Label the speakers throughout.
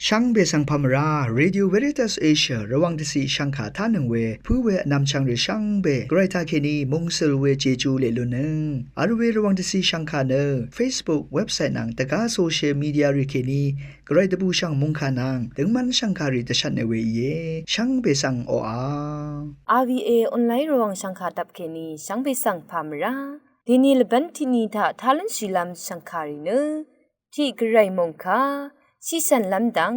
Speaker 1: ช่างเบสังพามราเรดิโอเวริตัสเอเชียระวังที่สีช่างขาท่าหนึ่งเวผู้เวนำช่างหรือช่างเบไกรทาเคนีมงเซลเวเจจูเลลุนึงอาร์เวระวังที่สีช่างขาเนอ Facebook เว็บไซต์นังตะกาโซเชียลมีเดียริเคนีไกรตบูช่างมงขานังถึงมันช่างขาริตชันในเวเยช่างเบสังโออา
Speaker 2: RVA ออนไลน์ระวังช่างขาตับเคนีช่างเบสังพามราทีนี้ละบันที่นี่ถ้าทาลันชิลามช่างขาริเนอที่ไกรมงคาชิสันลำดัง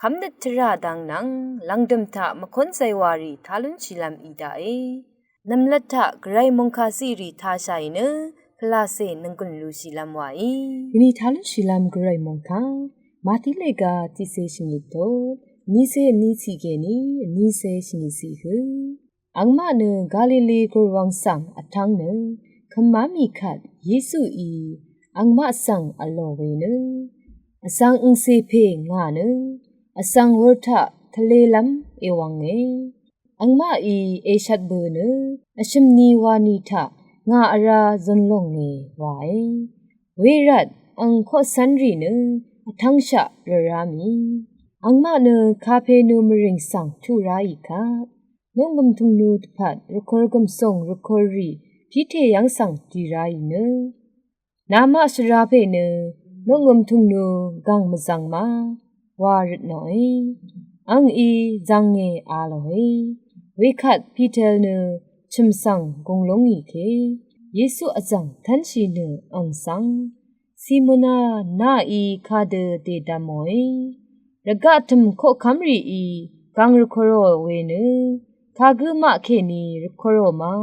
Speaker 2: คำนัดทราดังนังลังดมทะมคนใจวารีทาลุนชิลามอีดาเอนำลัดทะไกรมงคาซีรีทาชัยเนพลาเซนังกุนลูชิลามวาอี
Speaker 3: นี่ทาลุนชิลามไกรมงคามาติเลกาติเซชินิโตนิเซนิซิเกนีนิเซชินิซิฮือังมาเนกาลิลีกรวังสังอัทังเนขมามีขัดเยซูอีอังมาสังอโลเวเนอสังอุเซเพงาเนอสังวรทะทะเลลัมเอวังเงอังมาอีเอชัดเบเนอชิมนีวานิทะงาอาราซนลงเงวายเวรัดอังข้อสันรีเนอทังชะระรามีอังมาเนคาเพนูมริงสังทุราอีกาน้องกำทุงนูตพัดรคอรกำส่งรคอรีที่เทยังสังจีราอีเนนามาสราเพเนน้องกำทุงนูกังมจังมาวาริดหน่อยอังอีจังเงอาลอยเวคัดพีเทลเนชิมสังกงลงอีเคเยซูอาจังทันชีเนอังสังซิโมนานาอีคาเดเตดามอยระกะทมโคคัมรีอีกังรคอรเวเนคากุมะเคนีรคอรมา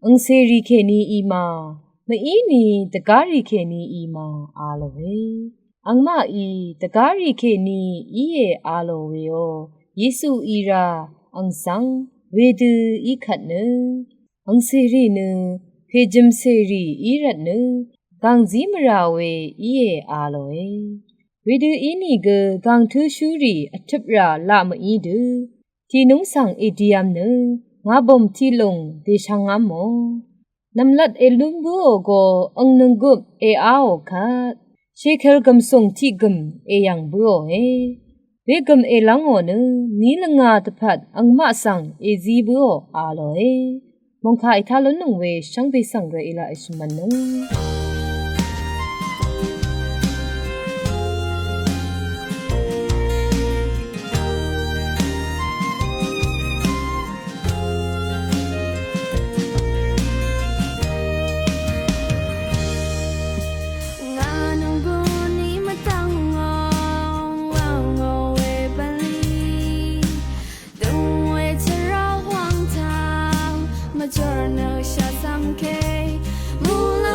Speaker 3: อังเซรีเคนีอีมามอีนีตะการีเคนีอีมาอาลเวอังมาอีตะการีเคนีอีเออาลเวโอเยซูอีราอังสังเวดูอีขัดเนอังเซรีเนเพจิมเซรีอีรัดเนกังซีมราเวอีเออาลเวเวดูอีนีเกกังทูชูรีอัทบราลามอีดูที่นุงสังเอเดียมเนงาบอมที่ลงเดชังงามโมนำลัดเอลุมบูโอโกอังนึงกุบเออาโอคาเชเคลกัมส่งที่กัมเอยังบูโอเฮเวกัมเอลังโอเนนีลงาตพัดอังมาสังเอซีบูโออาโลเฮมองคาอิทาลนงเวช่างไปสังเรอิลาอิชมันน
Speaker 4: Journal 下三 K， 木浪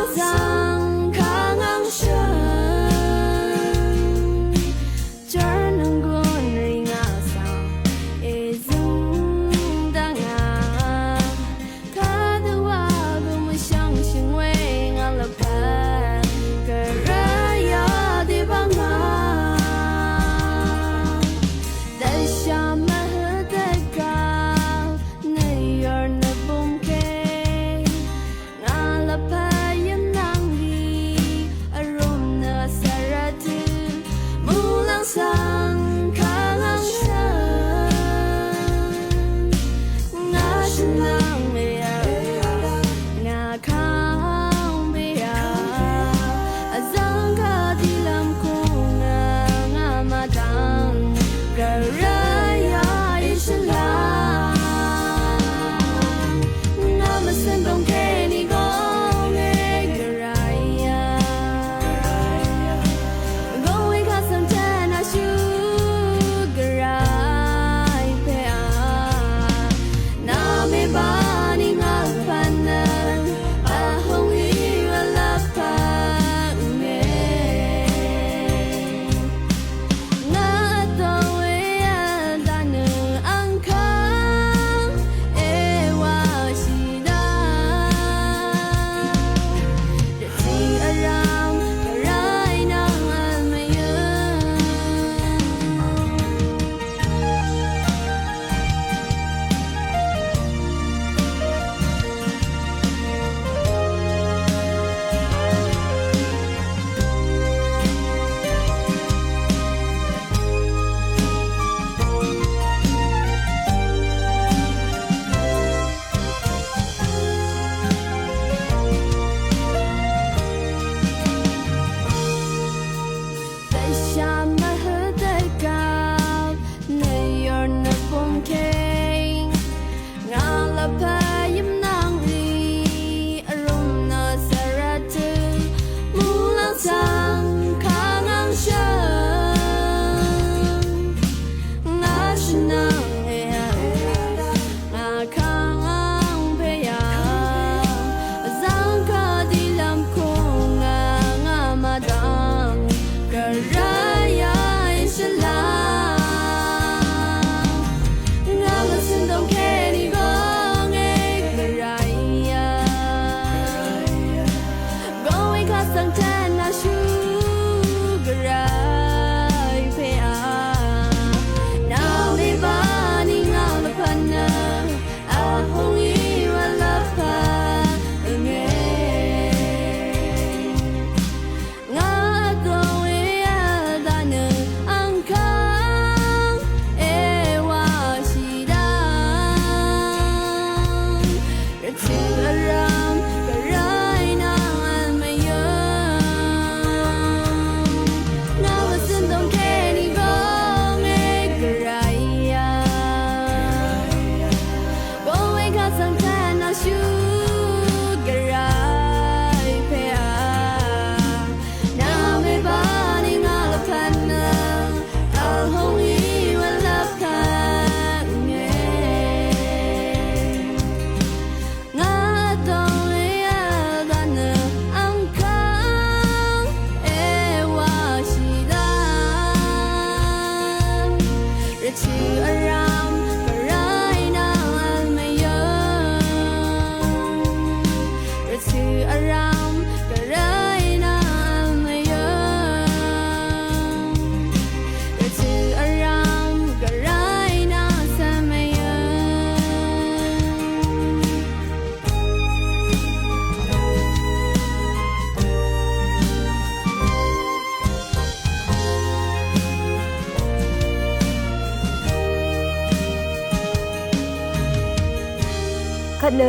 Speaker 2: คันเน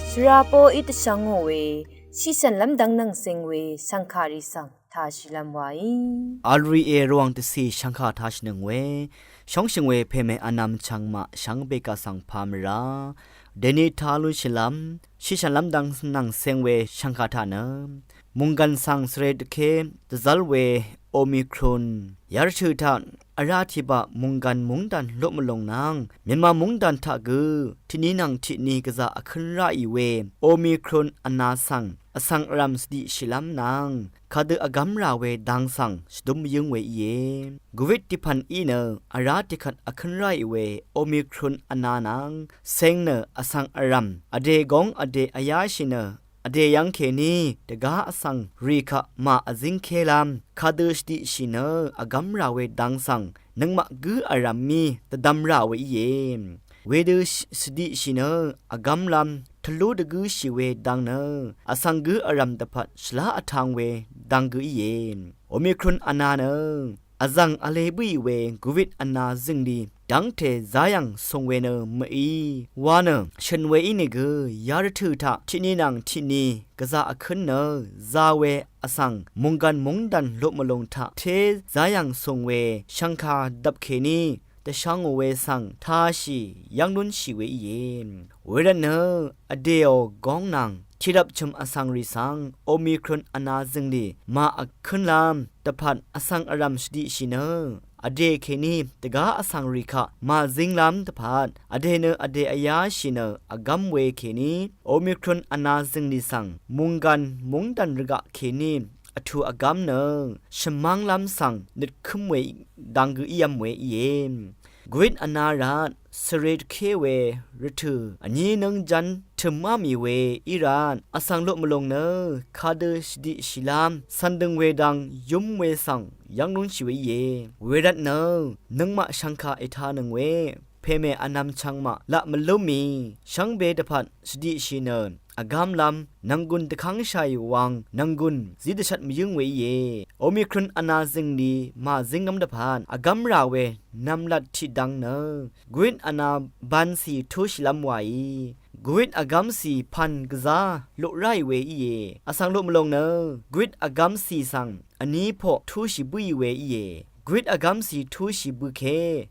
Speaker 2: สราโปอิตชังโงเวชิสันลำดังนังเซงเวสังคาริสังทาชิลัมไว
Speaker 4: อัลรีเอรวงตสีชังคาทัชนึงเวช่องชิงเวเพเมอนามชังมาชังเบกาสังพามราเดนิทาลุชิลัมชิชันลำดังนังเซงเวชังคาทานมุงกันสังสเรดเคตซัลเวโอมิครอนยาร์ชื่อทานอาราธิบะมุงกันมุงดันลบมาลงนางเมียนมามุงดันทะกือที่นี้นางที่นี้ก็จะอคันไรเวโอมิครอนอนาสังอสังรัมสติชิลัมนางคาเดอกัมราเวดังสังสดุมยึงเวเยกวิติพันอีเนอาราติขัดอคันไรเวโอมิครอนอนานังเซงเนอสังอรัมอเดกงอเดอายาชิเนอเดยังเคนีตกาอสังรีคะมาอซิงเคลามคาเดสติชิเนอกัมราเวดังสังนังมะกืออารัมมีตดัมราเวเยเวเดสติชิเนอกัมลัมทะลุดกือชิเวดังเนอสังกืออารัมตะพัดสลาอทางเวดังกือเยโอมิครอนอนาเนอจังอเลบุยเวกูวิดอนาซิงดีดังเทซายังทรงเวเนมอีวาเนฉันเวอินิกยารถือทะที่นี่นางที่นี่กะซาอคันเนซาเวอสังมุงกันมุงดันลบมาลงทะเทซายังทรงเวชังคาดับเคนีแต่ช่างเวสังทาชียังนุนชีเวเยนเวรเนอเดโอกองนางชิดับชมอสังริสังโอมิครอนอนาซึงดีมาอักขึ้นลามตะพันอสังอารัมสติชิเนอเดเคนีตกาอสังริคะมาซิงลามตะพันอเดเนอเดอายาชิเนอกัมเวเคนีโอมิครอนอนาซึงดีสังมุงกันมุงดันรกะเคนีอทูอกัมเนชมังลามสังนิดคุมเวดังกุยามเวเยมกวินอนาราสเรดเคเวรทูอันนี้นังจันเทมามีเวอิรานอสังลบมาลงเนคาเดสดิชิลามสันดึงเวดังยุมเวสังยังนุนชิเวเยเวรัตเนนังมาชังคาเอทานังเวเพเมอนามชังมาละมลุมีชังเบดพันสดิชิเนอากามลำนังกุนตะขังชัยวังนังกุนซิดชัดมยึงเวเยโอมิครอนอนาซิงดีมาซิงกำดะพานอากามราเวนำลัดที่ดังเนกวินอนาบันสีทุชลำไวกวินอากามสีพันกซาลุไรเวเยอสังลุมลงเนกวินอากามสีสังอันนี้พอทุชิบุยเวเยกริดอากามสีทูชิบุเค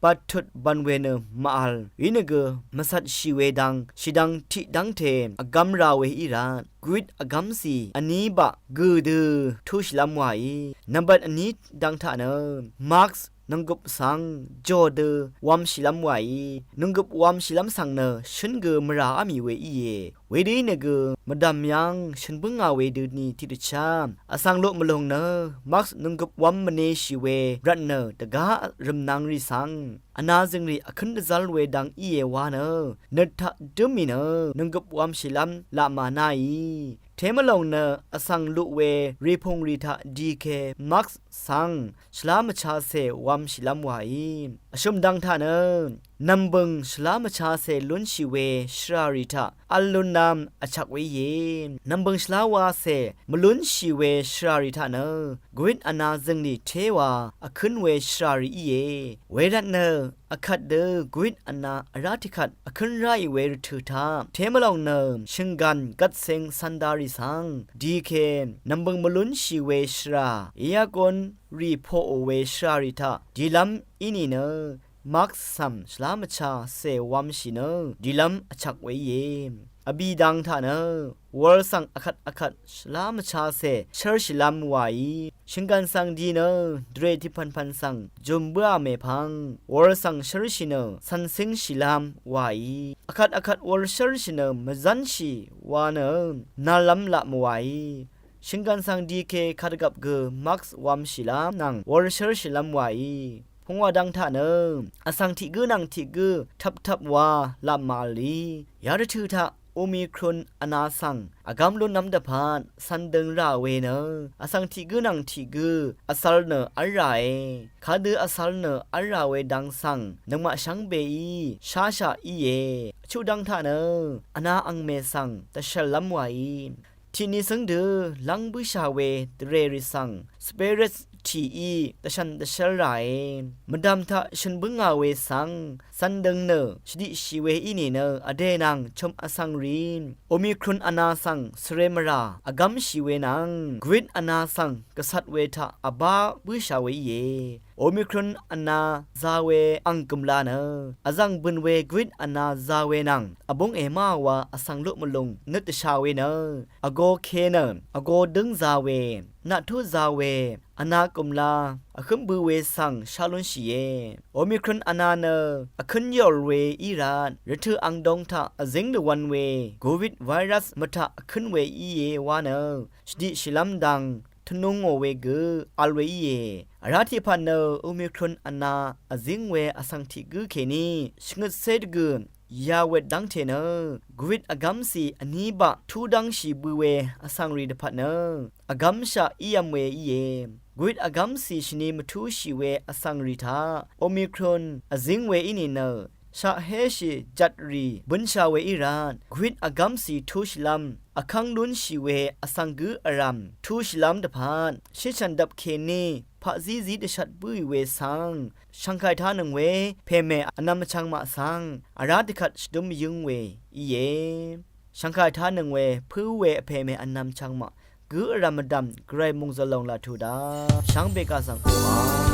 Speaker 4: ปัดทุดบันเวเนมาอัลวินเกมาสัดชิเวดังชิดังทิดังเทอากามราเวอิรานกริดอากามสีอันนี้บะกูดูทูชลามไวนับบัดอันนี้ดังท่าเนมาร์คนังกบสังจอเดวามชิลัมไวนังกบวามชิลัมสังเนฉันเกมราอามีเวอีเยเวดีเนเกมดามยังฉันเพิ่งอาเวดูนีที่ดิชามอสังโลมลงเนมาร์คนังกบวามมเนชิเวรันเนตการิมนางริสังอนาซึงรีอคันดซัลเวดังอีเยวาเนนทะดมิเนนังกบวามชิลัมลามานาอีเทมลงเนอสังลุเวรีพงรีทะดีเคมักสังชลามชาเซวัมชิลัมไวอชุมดังทาเนนัมบึงชลามชาเซลุนชิเวชราริทะอัลลุนนามอชักเวเยนัมบึงชลาวาเซมลุนชิเวชราริทะเนกวินอนาซึงนีเทวาอคึนเวชราริเยเวรัตเนอคัดเดกวินอนาอราธิคัดอคึนไรเวรถือทาเทมลองเนชิงกันกัดเซงสันดาริสังดีเคนัมบึงมลุนชิเวชราเอียกอนรีโพโอเวชราริทะดีลัมอินีเนมักซัมสลามชาเซวัมชิเนดีลัมอชักเวเยอบีดังทาเนวอลสังอคัดสลามชาเซเชอร์ชิลัมไวชิงกันสังดีเนเดรทิพันสังจุมเบอเมพังวอลสังเชอร์ชิเนสันซิงชิลัมไวอคัดวอลเชอร์ชิเนมจันชีวาเนนาลัมละมไวชิงกันสังดีเคคาดกับเกมักวัมชิลามนังวอลเชอร์ชิลัมไวพงว่าดังท่าเนอสังทิกือนังทิกือทับว่าลามาลียาดถือทะโอมิครอนอนาสังอากามลุนน้ำดะพานสันดึงราเวเนอสังทิกือนังทิกืออสัลเนอไรคาดืออสัลเนอราเวดังสังนังมาชังเบอีชาอีเยชูดังท่าเนอนาอังเมสังตะฉลัมไวที่นี้สังเดลังบุชาเวเรริสังสเปเรส ทีอีแต่ฉันแต่เชลไรมาดามทะฉันบึงอาเวสังสันดึงเนอชดิชีเวอีนี่เนออเดนังชมอสังรีนโอมิครุนอนาสังสเรมราอกัมชีเวนังกวิดอนาสังกษัตริย์เวทะอบาบุชาเวเยโอมิครอนอนาซาเวอังกุมลาเนอจังบุนเวกวิดอนาซาเวนังอบงเอมาวาอสังลุมลงนึตชาเวเนอโกเคเนอโกดึงซาเวนาทุซาเวอนากุมลาอคัมบูเวสังชาลุนชีเยโอมิครอนอนาเนอคันยอลเวอีรานรถืออังดงทะอซิงเดวันเวโควิดไวรัสมะทะคันเวอีเยวาเนชดิชิลัมดังทนุงโอเวกอัลเวเยอาราธิพันเนอโอมิครอนอนาอซิงเวอสังทิกเคนีชงดเซดกยาเวดดังเทเนกวิดอกัมสีอันนี้บะทูดังชีบูเวอสังรีดพันเนอกัมชาอียมเวอีเยกวิดอกัมสีชนีมทูชีเวอสังรีทาโอมิครอนอซิงเวอินีเนชาเฮชิจัดรีบุนชาเวอิรานกวิดอกัมสีทูชลัมอคังลุนชีเวอสังกืออารัมทูชลัมดพานชิชันดับเคนีพะซีซีดชัดบุยเวสังชังไคทานังเวเพเมอนามชังมาสังอาราติขัดดุมยุงเวอีเยชังไคทานังเวพื้เวเพเมอนามชังมากืออารามดัมไกรมุงซะลงลาทูดาชังเบกาสังโอมา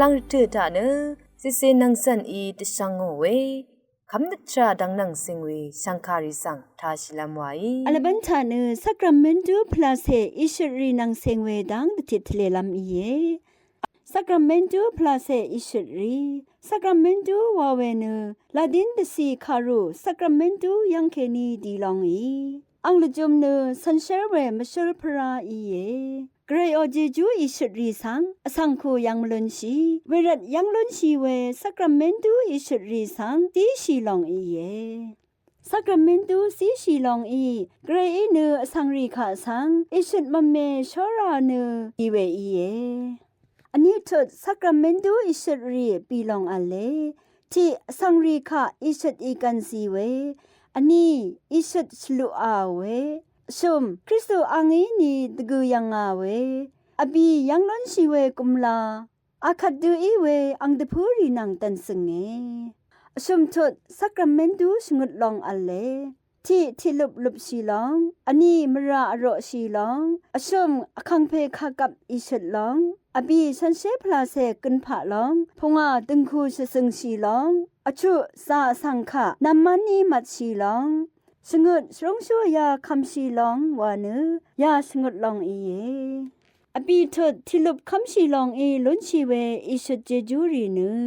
Speaker 2: ลังริทึดาเนซิเซนังสันอีตชังโงเวคำนึกชาดังนังสิงเวสังคาริสังทาชิลามไว
Speaker 5: อลบันทาเนสักราเมนตูพลาเซอิชรีนังเซงเวดังติทเลลามอีเยสักราเมนตูพลาเซอิชรีสักราเมนตูวาเวเนลาดินเดซีคารุสักราเมนตูยังเคนีดีลองอีอังลจุมเนสันเชเวมชลพราอีเยเกรโอเจจูอิชรีสังอสังคูยังมลุนชีเวรัดยังลุนชีเวสักราเมนตูอิชรีสังตีชีลองอีเยสักราเมนตูสีชีลองอีเกรอีเนอสังรีขาสังอิชุดมะเมชอราเนอีเวอีเยอันนี้ทดสักราเมนตูอิชุดรีปีลองอะเลที่สังรีขาอิชุดอีกันสีเวอันนี้อิชุดชลุอาเวชุมคริสตูอังอีนีตะกูยังอาเวอบียังล้นชีเวกุมลาอาคัดดูอีเวอังตะพูรีนังตันสงเงชุมทดสักราเมนตูชงุดลองอะเลที่ลุบชีลองอันนี้มราอโรชีลองชุมอคังเพคากับอิชุดลองอบีฉันเชพลาเซกุนผาลองพงาตึงคูชสึงชีลองอชุสาสังคะนัมมันนีมัดชีลองสงุดสรงชัวยาคำชีลองวานือยาสงุดลองอีเยอบีทดที่ลุบคำชีลองอีลุนชีเวอิชุดเจจูรีนือ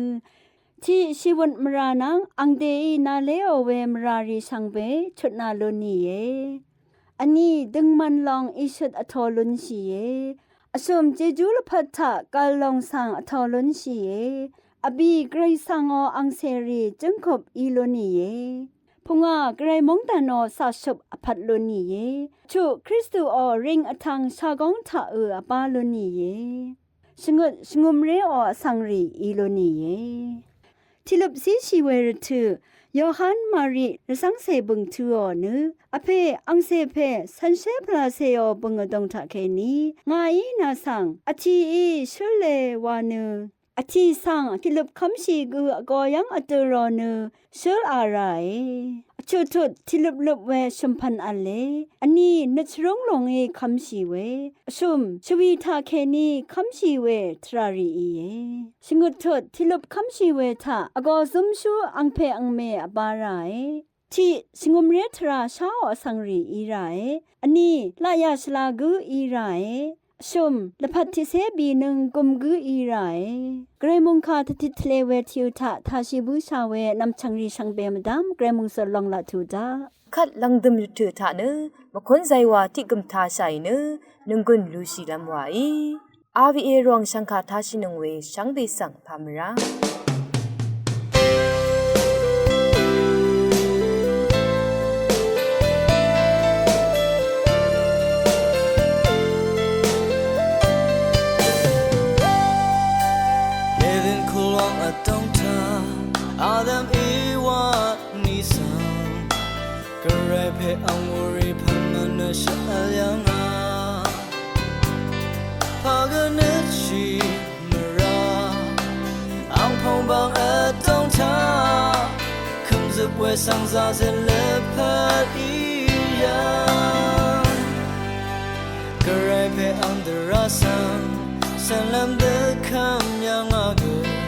Speaker 5: ที่ชีวันมรานังอังเดอีนาเลโอเวมรารีสังเบชุดนาลุนีเยอันนี้ดึงมันลองอิชุดอทอลุนชีเยอสมเจจูลพัทธะกาลองสังอทอลุนชีเยอบีไกรสังออังเซรีจึงขบอีลุนีเยพงาไกรมงตานอสาชบอภัดลุนีเยชุคริสตูอริงอทังชากองทะอปาลุนีเยสงุมเรอสังรีอีลุนีเยที่ลบสีชีเวรทือยอฮันมารีรสังเซบึงทือเนอเพอังเซเพสันเชพลาเซอบึงดงทะเคนีงาอีนาสังอทีอีชุเลวาเนอทีสังที่ลบคำชีกูกอยังอัตรอเนชุลอะไรชุดทุดที่ลบเวชมพันอันเลอันนี้นึกร้องลงเอคำชีเวชุมชวีทาเคนีคำชีเวทรารีเอชงุดทุดที่ลบคำชีเวทาอากอซุมชูอังเพอังเมอบารายที่สงมเรทราชาวสังรีอีไรอันนี้ลายาชลากูอีไรชุมละพัดทิเซบีนึงกุมกูอีไรเกรมุงคาทติทเลเวทิวทะทาชิบูชาเวนำชังรีชังเบมดามเกรมุงสลองละทูดา
Speaker 2: คัดลังดึมริทึดาเนมะคนใจว่าที่กึมทาใส่เนนึงกุนลูชีลามไวRVA รองสังคาทาชินงเวสังเบสังพามรา
Speaker 6: Adam Ewa Nisan Karepe Amuri Pamana Shalyanga Paganachi Mara Ampong Bang Atonta Comes up where songs are in leopard Karepe under Rasan Salam the Kam Yangago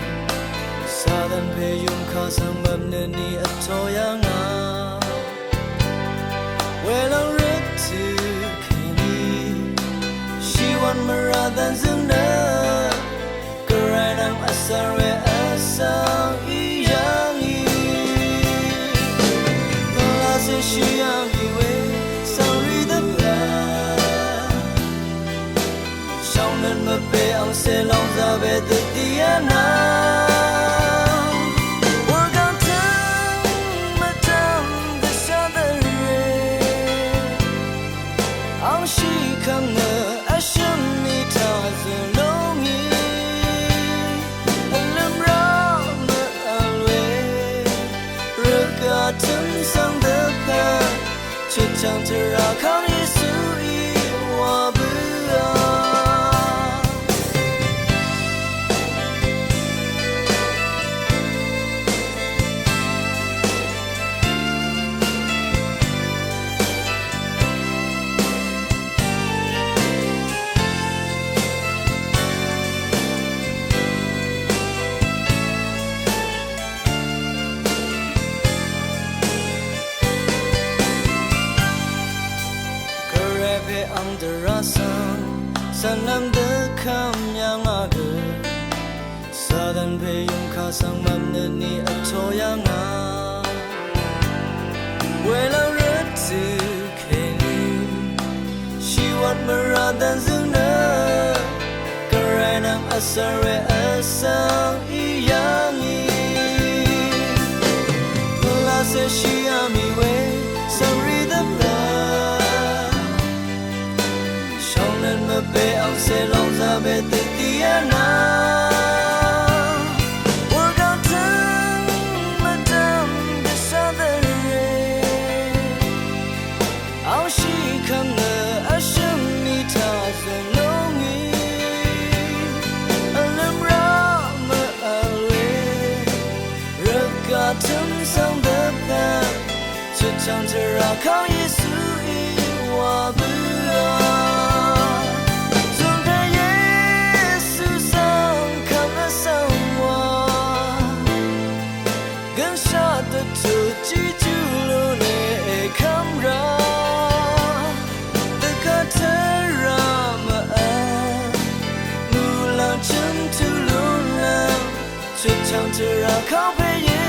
Speaker 6: Southern Payum Kasam Babnani Atoyanga Well I'm ready to Kenny She want me rather than Zunda Karanam Asare Asang Iyangi The last she yangi way Sorry the blood Shaunan Mabe Ang Selong Zabe the Diana Chẳng thể ra khám ý sự ý hòa bữa sare asang iyangi la se shiami we sorry the blood shaunan ma be ang se long sa be titiana唱着啊，靠耶稣以我不啊，从他耶稣上看了上我，更下的土记住了你看ra，的卡特拉玛啊，木兰尘土流浪，却唱着啊，靠背耶。